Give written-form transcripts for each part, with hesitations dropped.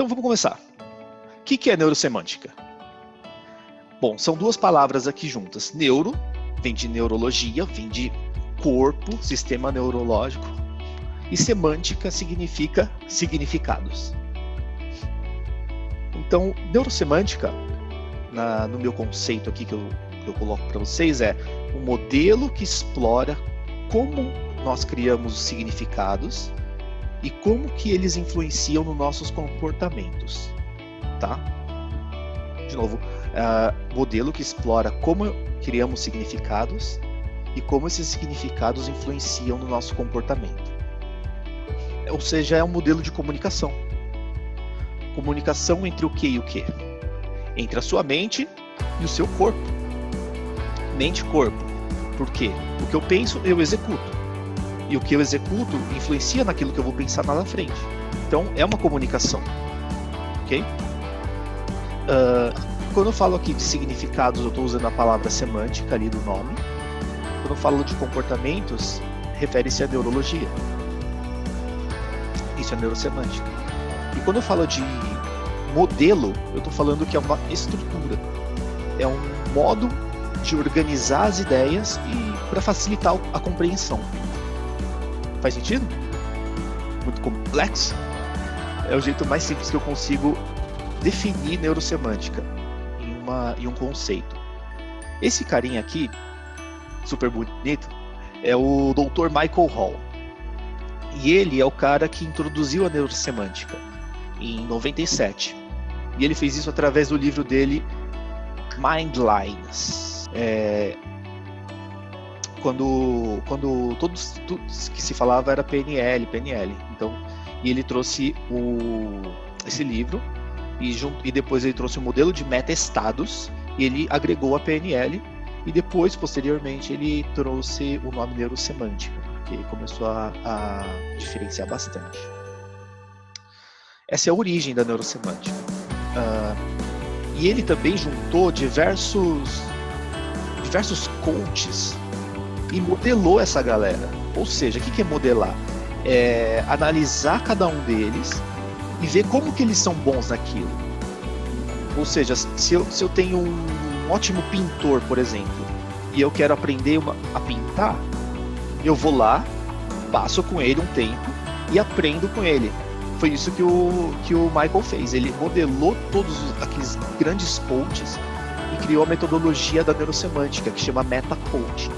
Então vamos começar. O que é neurosemântica? Bom, são duas palavras aqui juntas. Neuro vem de neurologia, vem de corpo, sistema neurológico. E semântica significa significados. Então, neurosemântica, no meu conceito aqui que eu coloco para vocês, é um modelo que explora como nós criamos os significados e como que eles influenciam nos nossos comportamentos, tá? De novo, modelo que explora como criamos significados e como esses significados influenciam no nosso comportamento. Ou seja, é um modelo de comunicação. Comunicação entre o que e o que? Entre a sua mente e o seu corpo. Mente e corpo. Por quê? O que eu penso, eu executo. E o que eu executo influencia naquilo que eu vou pensar lá na frente. Então, é uma comunicação. Ok? Quando eu falo aqui de significados, eu estou usando a palavra semântica ali do nome. Quando eu falo de comportamentos, refere-se à neurologia. Isso é neurosemântica. E quando eu falo de modelo, eu estou falando que é uma estrutura. É um modo de organizar as ideias e para facilitar a compreensão. Faz sentido? Muito complexo? É o jeito mais simples que eu consigo definir neurosemântica em um conceito. Esse carinha aqui, super bonito, é o Dr. Michael Hall. E ele é o cara que introduziu a neurosemântica em 97. E ele fez isso através do livro dele, Mindlines. Quando todos que se falava era PNL. Então, e ele trouxe esse livro e depois ele trouxe o modelo de meta-estados e ele agregou a PNL e depois, posteriormente, ele trouxe o nome neurosemântica, que começou a diferenciar bastante. Essa é a origem da neurosemântica. E ele também juntou diversos coaches e modelou essa galera. Ou seja, o que é modelar? É analisar cada um deles e ver como que eles são bons naquilo. Ou seja, se eu tenho um ótimo pintor, por exemplo, e eu quero aprender a pintar, eu vou lá, passo com ele um tempo e aprendo com ele. Foi isso que o Michael fez. Ele modelou todos aqueles grandes coaches e criou a metodologia da neurosemântica, que chama Meta-Coaching.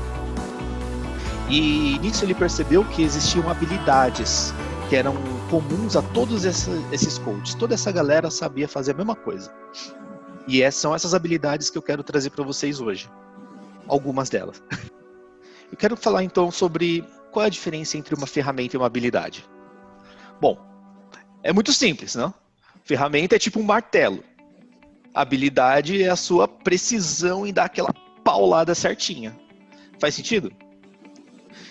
E nisso ele percebeu que existiam habilidades que eram comuns a todos esses coaches. Toda essa galera sabia fazer a mesma coisa. E são essas habilidades que eu quero trazer para vocês hoje. Algumas delas. Eu quero falar então sobre qual é a diferença entre uma ferramenta e uma habilidade. Bom, é muito simples, não? Ferramenta é tipo um martelo. A habilidade é a sua precisão em dar aquela paulada certinha. Faz sentido?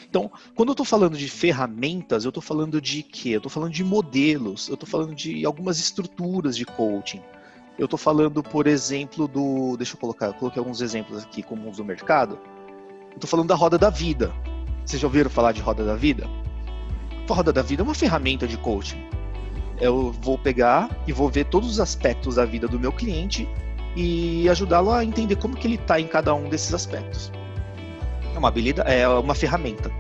Então, quando eu estou falando de ferramentas, eu estou falando de quê? Eu estou falando de modelos, eu estou falando de algumas estruturas de coaching. Eu estou falando, por exemplo, deixa eu coloquei alguns exemplos aqui comuns do mercado. Eu estou falando da roda da vida. Vocês já ouviram falar de roda da vida? A roda da vida é uma ferramenta de coaching. Eu vou pegar e vou ver todos os aspectos da vida do meu cliente e ajudá-lo a entender como que ele está em cada um desses aspectos. É uma habilidade, é uma ferramenta.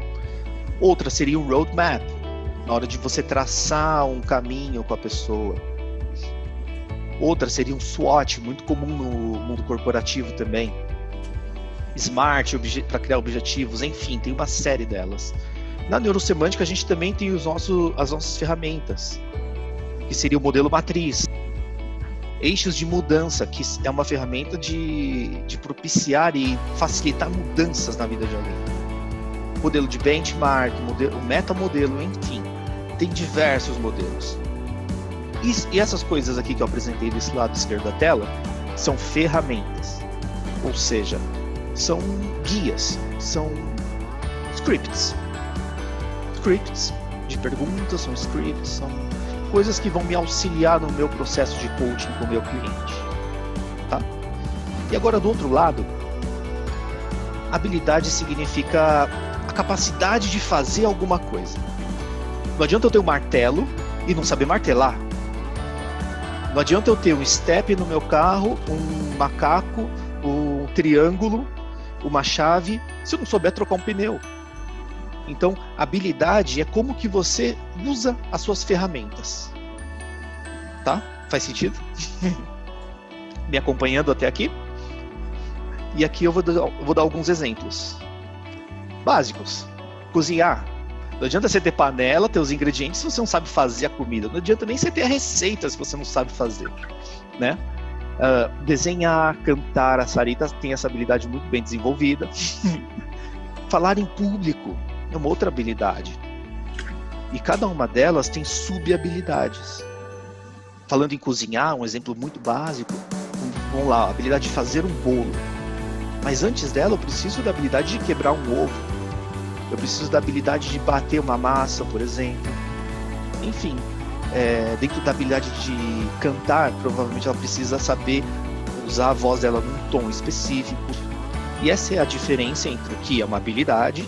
Outra seria um roadmap, na hora de você traçar um caminho com a pessoa. Outra seria um SWOT, muito comum no mundo corporativo também. SMART, para criar objetivos, enfim, tem uma série delas. Na neurosemântica a gente também tem as nossas ferramentas, que seria o modelo matriz. Eixos de mudança, que é uma ferramenta de propiciar e facilitar mudanças na vida de alguém. Modelo de benchmark, o metamodelo, enfim, tem diversos modelos. E essas coisas aqui que eu apresentei desse lado esquerdo da tela são ferramentas, ou seja, são guias, são scripts de perguntas, são scripts, são coisas que vão me auxiliar no meu processo de coaching com o meu cliente, tá? E agora do outro lado, habilidade significa a capacidade de fazer alguma coisa. Não adianta eu ter um martelo e não saber martelar. Não adianta eu ter um step no meu carro, um macaco, um triângulo, uma chave, se eu não souber trocar um pneu. Então, habilidade é como que você usa as suas ferramentas. Tá? Faz sentido? Me acompanhando até aqui? E aqui eu vou dar alguns exemplos básicos. Cozinhar. Não adianta você ter panela, ter os ingredientes se você não sabe fazer a comida. Não adianta nem você ter a receita se você não sabe fazer, né? Desenhar, cantar, a Sarita tem essa habilidade muito bem desenvolvida. Falar em público é uma outra habilidade. E cada uma delas tem sub-habilidades. Falando em cozinhar, um exemplo muito básico. Vamos lá, a habilidade de fazer um bolo. Mas antes dela, eu preciso da habilidade de quebrar um ovo. Eu preciso da habilidade de bater uma massa, por exemplo. Enfim, dentro da habilidade de cantar, provavelmente ela precisa saber usar a voz dela num tom específico. E essa é a diferença entre o que é uma habilidade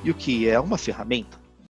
e o que é uma ferramenta.